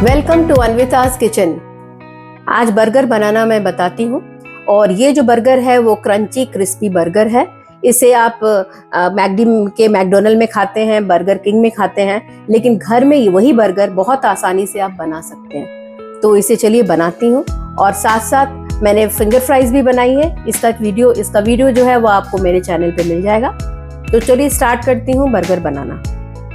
Welcome to Anvita's kitchen. आज burger बनाना मैं बताती हूँ। और ये जो बर्गर है वो क्रंची क्रिस्पी बर्गर है। इसे आप मैकडोनल्ड में खाते हैं, बर्गर किंग में खाते हैं, लेकिन घर में वही बर्गर बहुत आसानी से आप बना सकते हैं। तो इसे चलिए बनाती हूँ। और साथ साथ मैंने फिंगर फ्राइज भी बनाई है। इसका वीडियो जो है वो आपको मेरे चैनल पे मिल जाएगा। तो चलिए स्टार्ट करती हूँ बर्गर बनाना।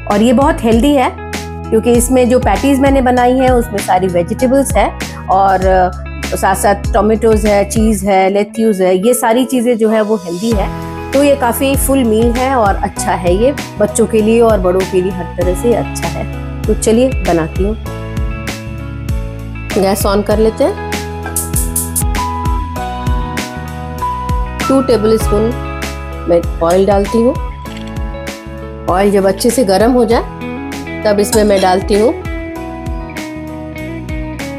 और ये बहुत हेल्दी है क्योंकि इसमें जो पैटीज मैंने बनाई है उसमें सारी वेजिटेबल्स है और साथ साथ टोमेटोज है, चीज़ है, लेट्यूस है। ये सारी चीज़ें जो है वो हेल्दी है। तो ये काफ़ी फुल मील है और अच्छा है। ये बच्चों के लिए और बड़ों के लिए हर तरह से अच्छा है। तो चलिए बनाती हूँ। गैस ऑन कर लेते हैं। 2 टेबल स्पून मैं ऑयल डालती हूँ। ऑयल जब अच्छे से गर्म हो जाए तब इसमें मैं डालती हूँ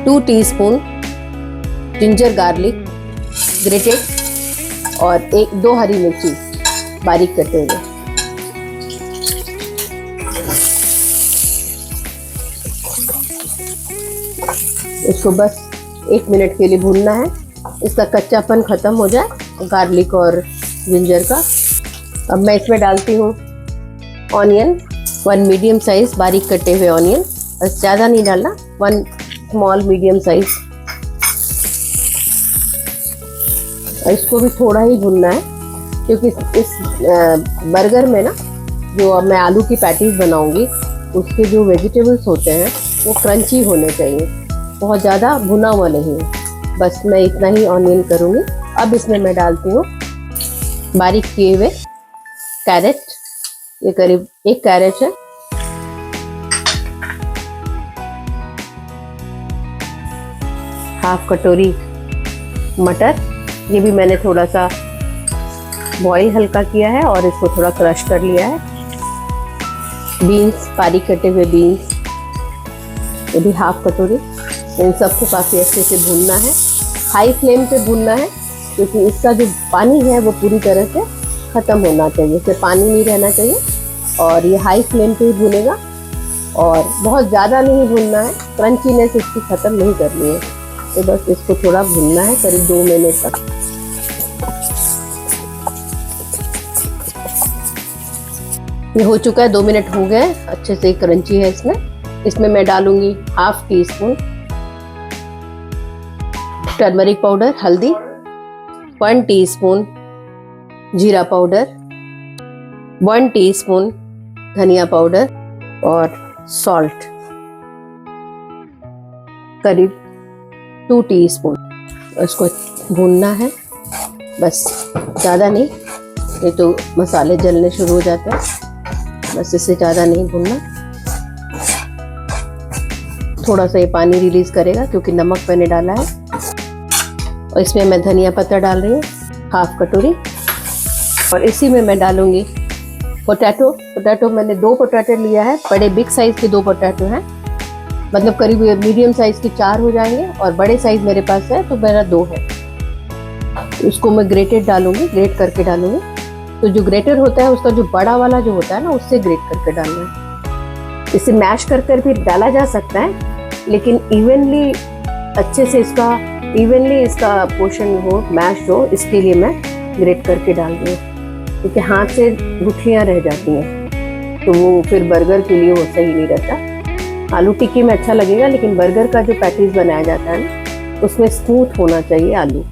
2 टीस्पून जिंजर गार्लिक ग्रेटेड और 1-2 हरी मिर्ची बारीक कटे हुए। इसको बस 1 मिनट के लिए भूनना है। इसका कच्चापन खत्म हो जाए गार्लिक और जिंजर का। अब मैं इसमें डालती हूँ ऑनियन, 1 मीडियम साइज बारीक कटे हुए ऑनियन। बस ज़्यादा नहीं डालना, 1 स्मॉल मीडियम साइज। इसको भी थोड़ा ही भूनना है क्योंकि इस बर्गर में ना जो अब मैं आलू की पैटीज बनाऊंगी उसके जो वेजिटेबल्स होते हैं वो क्रंची होने चाहिए, बहुत ज़्यादा भुना हुआ नहीं है। बस मैं इतना ही ऑनियन करूँगी। अब इसमें मैं डालती हूँ बारीक किए हुए कैरेट। ये करीब 1 कैरेट है। हाफ कटोरी मटर, ये भी मैंने थोड़ा सा बॉईल हल्का किया है और इसको थोड़ा क्रश कर लिया है। बीन्स, बारीक कटे हुए बीन्स, ये भी हाफ कटोरी। इन सबको काफ़ी अच्छे से भूनना है। हाई फ्लेम पे भूनना है क्योंकि इसका जो पानी है वो पूरी तरह से ख़त्म होना चाहिए, इससे पानी नहीं रहना चाहिए। और ये हाई फ्लेम पे ही भूनेगा और बहुत ज़्यादा नहीं भूनना है, क्रंचीनेस इसकी ख़त्म नहीं करनी है। तो बस इसको थोड़ा भूनना है करीब 2 मिनट तक। ये हो चुका है, 2 मिनट हो गए, अच्छे से क्रंची है इसमें मैं डालूंगी half tea spoon turmeric powder, हल्दी, 1 टीस्पून जीरा पाउडर, 1 टीस्पून धनिया पाउडर और सॉल्ट करीब 2 टीस्पून। इसको भूनना है बस, ज़्यादा नहीं, ये तो मसाले जलने शुरू हो जाते हैं। बस इससे ज़्यादा नहीं भूनना। थोड़ा सा ये पानी रिलीज करेगा क्योंकि नमक मैंने डाला है। और इसमें मैं धनिया पत्ता डाल रही हूँ हाफ कटोरी। और इसी में मैं डालूंगी पोटैटो मैंने 2 पोटैटो लिया है। बड़े बिग साइज के 2 पोटैटो हैं, मतलब करीब मीडियम साइज के 4 हो जाएंगे और बड़े साइज मेरे पास है तो मेरा 2 है। उसको मैं ग्रेटेड डालूंगी, ग्रेट करके डालूंगी। तो जो ग्रेटर होता है उसका जो बड़ा वाला जो होता है ना उससे ग्रेट करके डालना है। इसे मैश कर भी डाला जा सकता है, लेकिन इवनली अच्छे से इसका पोर्शन हो, मैश हो, इसके लिए मैं ग्रेट करके डाल रही हूँ क्योंकि हाथ से गुठलियाँ रह जाती हैं तो वो फिर बर्गर के लिए वो सही नहीं रहता। आलू टिक्की में अच्छा लगेगा, लेकिन बर्गर का जो पैटीज बनाया जाता है ना उसमें स्मूथ होना चाहिए आलू।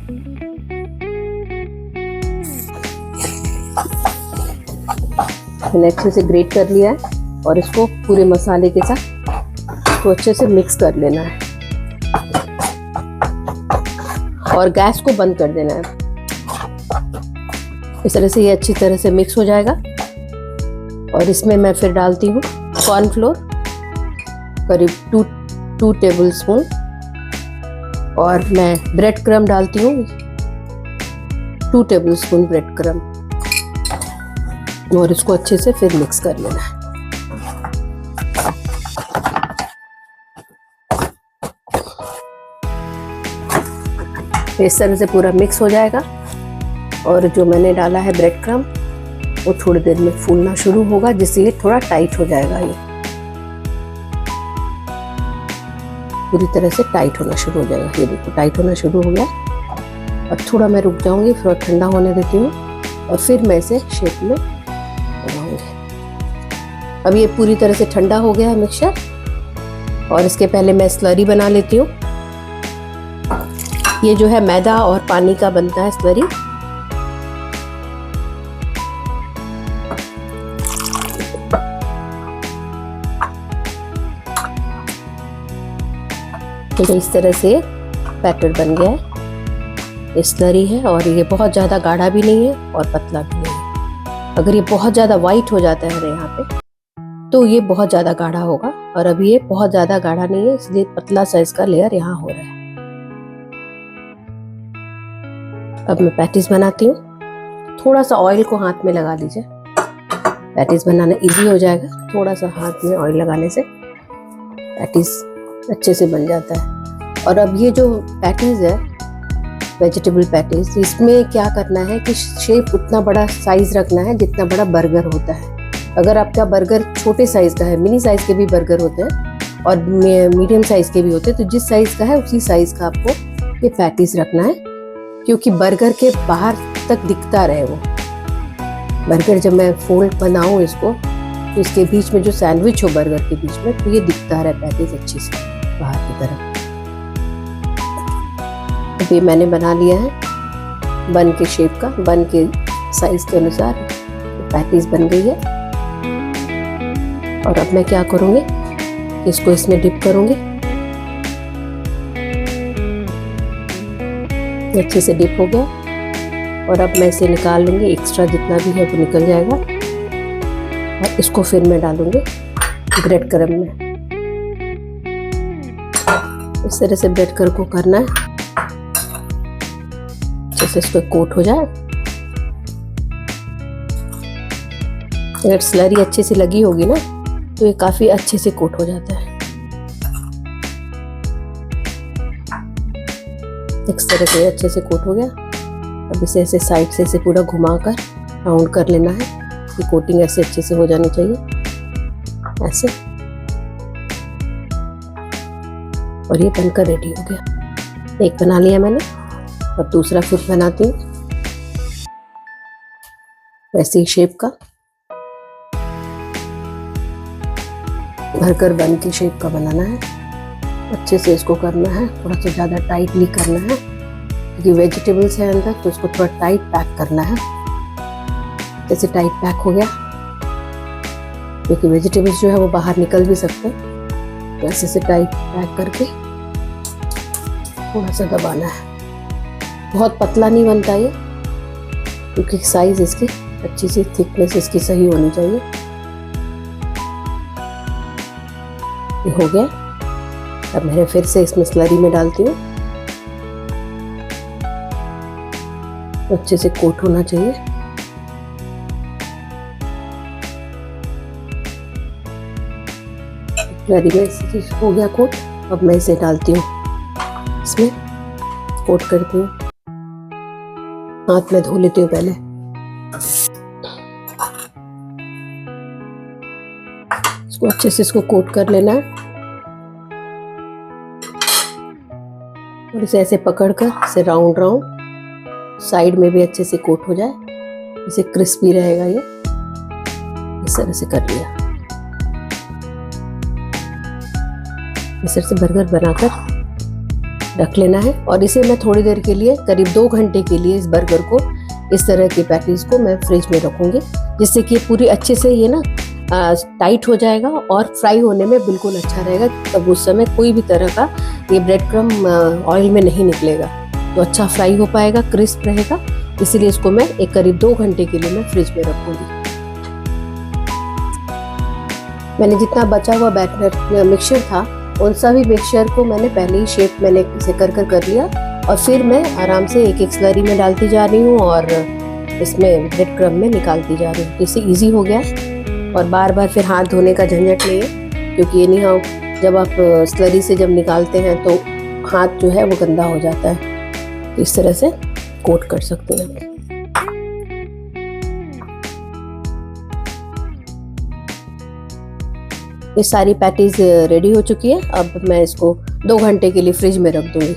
मैंने अच्छे से ग्रेट कर लिया है और इसको पूरे मसाले के साथ तो अच्छे से मिक्स कर लेना है और गैस को बंद कर देना है। इस तरह से ये अच्छी तरह से मिक्स हो जाएगा। और इसमें मैं फिर डालती हूँ कॉर्नफ्लोर करीब 2 टेबल स्पून और मैं ब्रेड क्रम्ब डालती हूँ 2 टेबल स्पून ब्रेड क्रम्ब। और इसको अच्छे से फिर मिक्स कर लेना है। इस तरह से पूरा मिक्स हो जाएगा और जो मैंने डाला है ब्रेड क्रम्ब वो थोड़ी देर में फूलना शुरू होगा, जिससे ये थोड़ा टाइट हो जाएगा। ये पूरी तरह से टाइट होना शुरू हो जाएगा। ये देखो टाइट होना शुरू हो गया। और थोड़ा मैं रुक जाऊंगी, फिर ठंडा होने देती हूँ और फिर मैं इसे शेप में बनाऊंगी। अब ये पूरी तरह से ठंडा हो गया है मिक्सचर, और इसके पहले मैं स्लरी बना लेती हूँ। ये जो है मैदा और पानी का बनता है स्लरी। तो इस तरह से बैटर बन गया है। ये स्लरी है और ये बहुत ज़्यादा गाढ़ा भी नहीं है और पतला भी नहीं है। अगर ये बहुत ज़्यादा वाइट हो जाता है यहाँ पे तो ये बहुत ज़्यादा गाढ़ा होगा, और अभी ये बहुत ज़्यादा गाढ़ा नहीं है, इसलिए पतला सा इसका लेयर यहाँ हो रहा है। अब मैं पैटीज बनाती हूँ। थोड़ा सा ऑयल को हाथ में लगा लीजिए, पैटीज बनाना इजी हो जाएगा। थोड़ा सा हाथ में ऑयल लगाने से पैटीज अच्छे से बन जाता है। और अब ये जो पैटीज है वेजिटेबल पैटीज, इसमें क्या करना है कि शेप उतना बड़ा साइज रखना है जितना बड़ा बर्गर होता है। अगर आपका बर्गर छोटे साइज का है, मिनी साइज के भी बर्गर होते हैं और मीडियम साइज के भी होते हैं, तो जिस साइज का है उसी साइज का आपको ये पैटीज रखना है, क्योंकि बर्गर के बाहर तक दिखता रहे वो बर्गर। जब मैं फोल्ड बनाऊं इसको तो इसके बीच में जो सैंडविच हो बर्गर के बीच में, तो ये दिखता रहे पैटीज अच्छी से बाहर की तरफ। ये मैंने बना लिया है बन के शेप का, बन के साइज के अनुसार पैटीज बन गई है। और अब मैं क्या करूँगी, इसको इसमें डिप करूँगी। अच्छे से डिप हो गया और अब मैं इसे निकाल लूँगी। एक्स्ट्रा जितना भी है वो निकल जाएगा और इसको फिर मैं डालूँगी ब्रेड क्रम्ब में। इस तरह से ब्रेड क्रम्ब को करना है, जैसे इसको कोट हो जाए। अगर स्लरी अच्छे से लगी होगी ना तो ये काफी अच्छे से कोट हो जाता है। इस तरह से अच्छे से कोट हो गया। अब इसे ऐसे साइड से इसे पूरा घुमाकर राउंड कर लेना है। ये कोटिंग ऐसे अच्छे से हो जानी चाहिए, ऐसे। और ये बनकर रेडी हो गया। एक बना लिया मैंने, अब दूसरा फिर बनाती हूँ वैसे ही शेप का। बर्गर बन के शेप का बनाना है। अच्छे से इसको करना है, थोड़ा सा ज़्यादा टाइटली करना है क्योंकि वेजिटेबल्स है अंदर, तो इसको थोड़ा टाइट पैक करना है। जैसे टाइट पैक हो गया, क्योंकि वेजिटेबल्स जो है वो बाहर निकल भी सकते हैं, तो ऐसे से टाइट पैक करके थोड़ा सा दबाना है। बहुत पतला नहीं बनता ये, क्योंकि साइज इसकी अच्छी सी, थिकनेस इसकी सही होनी चाहिए। ये हो गया। अब मैं फिर से इसमें स्लरी में डालती हूँ। अच्छे से कोट होना चाहिए। स्लरी में हो गया कोट। अब मैं इसे डालती हूँ, इसमें कोट करती हूँ। हाथ में धो लेती हूँ पहले। इसको अच्छे से इसको कोट कर लेना है और इसे ऐसे पकड़कर इसे राउंड राउंड साइड में भी अच्छे से कोट हो जाए, इसे क्रिस्पी रहेगा। ये इस तरह से कर लिया। इस तरह से बर्गर बनाकर रख लेना है और इसे मैं थोड़ी देर के लिए, करीब 2 घंटे के लिए, इस बर्गर को, इस तरह के पैटीज को मैं फ्रिज में रखूंगी, जिससे कि पूरी अच्छे से ये ना टाइट हो जाएगा और फ्राई होने में बिल्कुल अच्छा रहेगा। तब उस समय कोई भी तरह का ये ब्रेड क्रम्ब ऑयल में नहीं निकलेगा, तो अच्छा फ्राई हो पाएगा, क्रिस्प रहेगा। इसीलिए इसको मैं करीब 2 घंटे के लिए मैं फ्रिज में रखूंगी। मैंने जितना बचा हुआ बैटर मिक्सचर था, उन सभी मिक्सचर को मैंने पहले ही शेप मैंने इसे कर लिया और फिर मैं आराम से एक स्लरी में डालती जा रही हूँ और इसमें ब्रेड क्रम्ब में निकालती जा रही हूँ। इससे इजी हो गया और बार बार फिर हाथ धोने का झंझट नहीं है, क्योंकि ये नहीं, हाँ, जब आप स्लरी से जब निकालते हैं तो हाथ जो है वो गंदा हो जाता है। तो इस तरह से कोट कर सकते हैं। ये सारी पैटीज रेडी हो चुकी है। अब मैं इसको 2 घंटे के लिए फ्रिज में रख दूंगी।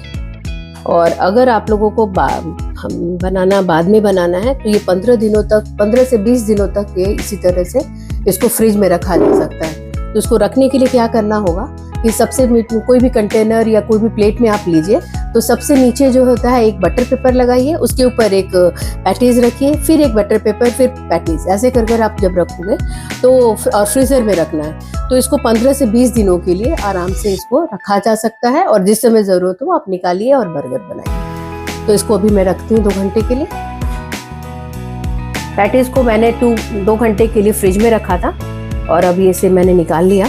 और अगर आप लोगों को बनाना बाद में बनाना है तो ये 15 दिनों तक, 15 से 20 दिनों तक ये इसी तरह से इसको फ्रिज में रखा जा सकता है। तो इसको रखने के लिए क्या करना होगा कि सबसे कोई भी कंटेनर या कोई भी प्लेट में आप लीजिए, तो सबसे नीचे जो होता है एक बटर पेपर लगाइए, उसके ऊपर एक पैटीज रखिए, फिर एक बटर पेपर, फिर पैटीज, ऐसे कर कर आप जब रखोगे तो, और फ्रीजर में रखना है, तो इसको 15 से 20 दिनों के लिए आराम से इसको रखा जा सकता है। और जिस समय ज़रूरत हो आप निकालिए और बर्गर बनाइए। तो इसको अभी मैं रखती हूँ 2 घंटे के लिए। पैटीज को मैंने 2 घंटे के लिए फ्रिज में रखा था और अभी इसे मैंने निकाल लिया।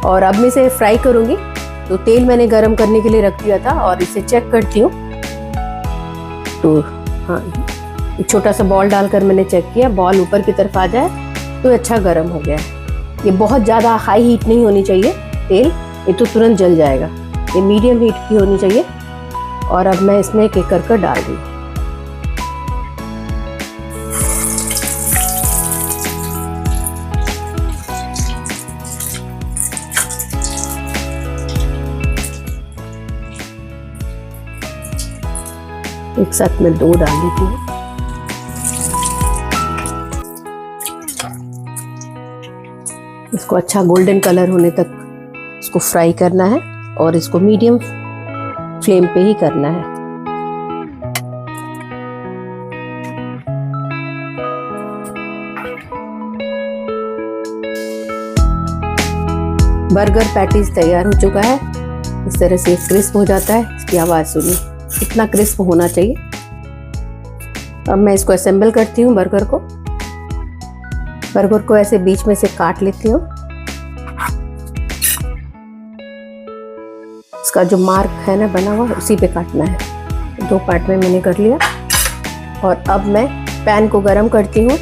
और अब मैं इसे फ्राई करूंगी। तो तेल मैंने गरम करने के लिए रख दिया था और इसे चेक करती हूँ। तो हाँ, एक छोटा सा बॉल डालकर मैंने चेक किया, बॉल ऊपर की तरफ आ जाए तो अच्छा गरम हो गया है। ये बहुत ज़्यादा हाई हीट नहीं होनी चाहिए तेल, ये तो तुरंत जल जाएगा। ये मीडियम हीट की होनी चाहिए। और अब मैं इसमें एक एक कर डाल रही हूँ। एक साथ में 2 डाल देती हूँ। इसको अच्छा गोल्डन कलर होने तक इसको फ्राई करना है और इसको मीडियम फ्लेम पे ही करना है। बर्गर पैटीज तैयार हो चुका है। इस तरह से क्रिस्प हो जाता है। इसकी आवाज़ सुनिए, इतना क्रिस्प होना चाहिए। अब मैं इसको असेंबल करती हूँ। बर्गर को ऐसे बीच में से काट लेती हूँ। इसका जो मार्क है ना बना हुआ, उसी पे काटना है। 2 पार्ट में मैंने कर लिया। और अब मैं पैन को गरम करती हूँ।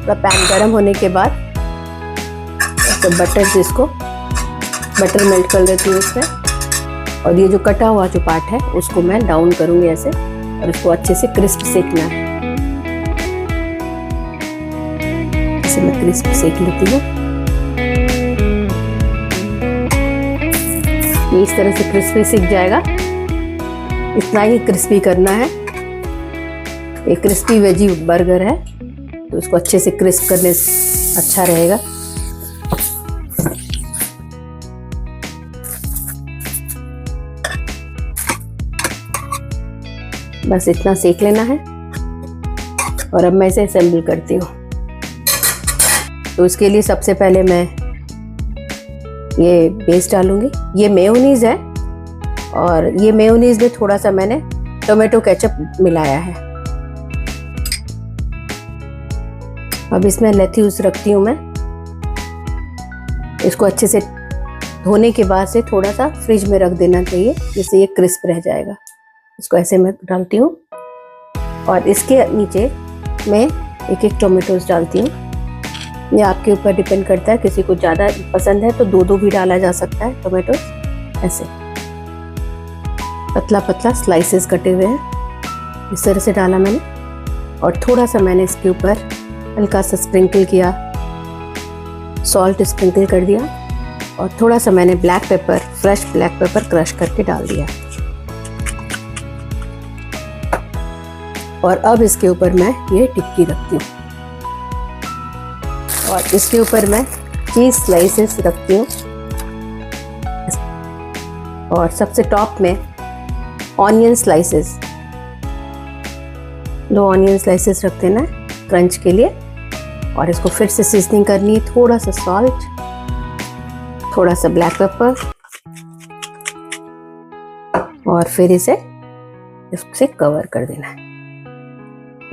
पैन गरम होने के बाद तो बटर मेल्ट कर देती हूँ इसमें। और ये जो कटा हुआ जो पार्ट है उसको मैं डाउन करूंगी ऐसे, और इसको अच्छे से क्रिस्प सेकना है। इसे मैं क्रिस्प सेक लेती हूँ। ये इस तरह से क्रिस्पी सेक जाएगा। इतना ही क्रिस्पी करना है। एक क्रिस्पी वेजी बर्गर है तो इसको अच्छे से क्रिस्प करने से अच्छा रहेगा। बस इतना सेक लेना है। और अब मैं इसे असेंबल करती हूँ। तो इसके लिए सबसे पहले मैं ये बेस डालूंगी। ये मेयोनीज है और ये मेयोनीज में थोड़ा सा मैंने टोमेटो केचप मिलाया है। अब इसमें लेट्यूस रखती हूँ मैं। इसको अच्छे से धोने के बाद से थोड़ा सा फ्रिज में रख देना चाहिए, जिससे ये क्रिस्प रह जाएगा। इसको ऐसे मैं डालती हूँ। और इसके नीचे मैं एक टोमेटोज डालती हूँ। ये आपके ऊपर डिपेंड करता है, किसी को ज़्यादा पसंद है तो 2 भी डाला जा सकता है टोमेटोज। ऐसे पतला पतला स्लाइसेस कटे हुए हैं, इस तरह से डाला मैंने। और थोड़ा सा मैंने इसके ऊपर हल्का सा स्प्रिंकल किया, सॉल्ट स्प्रिंकल कर दिया। और थोड़ा सा मैंने फ्रेश ब्लैक पेपर क्रश करके डाल दिया। और अब इसके ऊपर मैं ये टिक्की रखती हूँ। और इसके ऊपर मैं चीज़ स्लाइसेस रखती हूँ। और सबसे टॉप में ऑनियन स्लाइसेस, 2 ऑनियन स्लाइसेस रख देना है क्रंच के लिए। और इसको फिर से सीजनिंग करनी है। थोड़ा सा सॉल्ट, थोड़ा सा ब्लैक पेपर, और फिर इससे कवर कर देना है।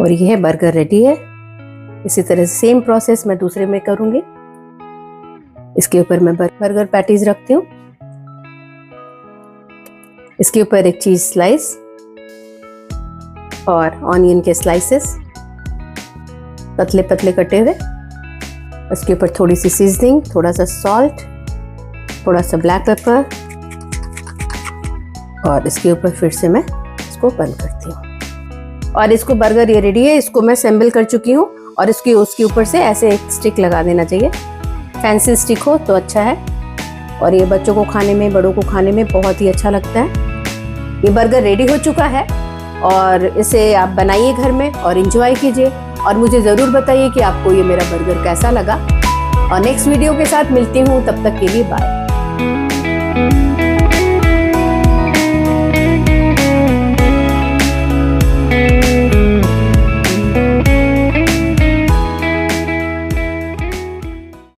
और ये है बर्गर रेडी है। इसी तरह से सेम प्रोसेस मैं दूसरे में करूंगी। इसके ऊपर मैं बर्गर पैटीज रखती हूँ। इसके ऊपर एक चीज स्लाइस और ऑनियन के स्लाइसेस पतले पतले कटे हुए। इसके ऊपर थोड़ी सी सीजनिंग, थोड़ा सा सॉल्ट, थोड़ा सा ब्लैक पेपर। और इसके ऊपर फिर से मैं इसको बंद करती हूँ। और इसको बर्गर ये रेडी है। इसको मैं असेंबल कर चुकी हूँ। और उसके ऊपर से ऐसे एक स्टिक लगा देना चाहिए। फैंसी स्टिक हो तो अच्छा है। और ये बच्चों को खाने में, बड़ों को खाने में बहुत ही अच्छा लगता है। ये बर्गर रेडी हो चुका है और इसे आप बनाइए घर में और एंजॉय कीजिए। और मुझे ज़रूर बताइए कि आपको ये मेरा बर्गर कैसा लगा। और नेक्स्ट वीडियो के साथ मिलती हूँ, तब तक के लिए बाय।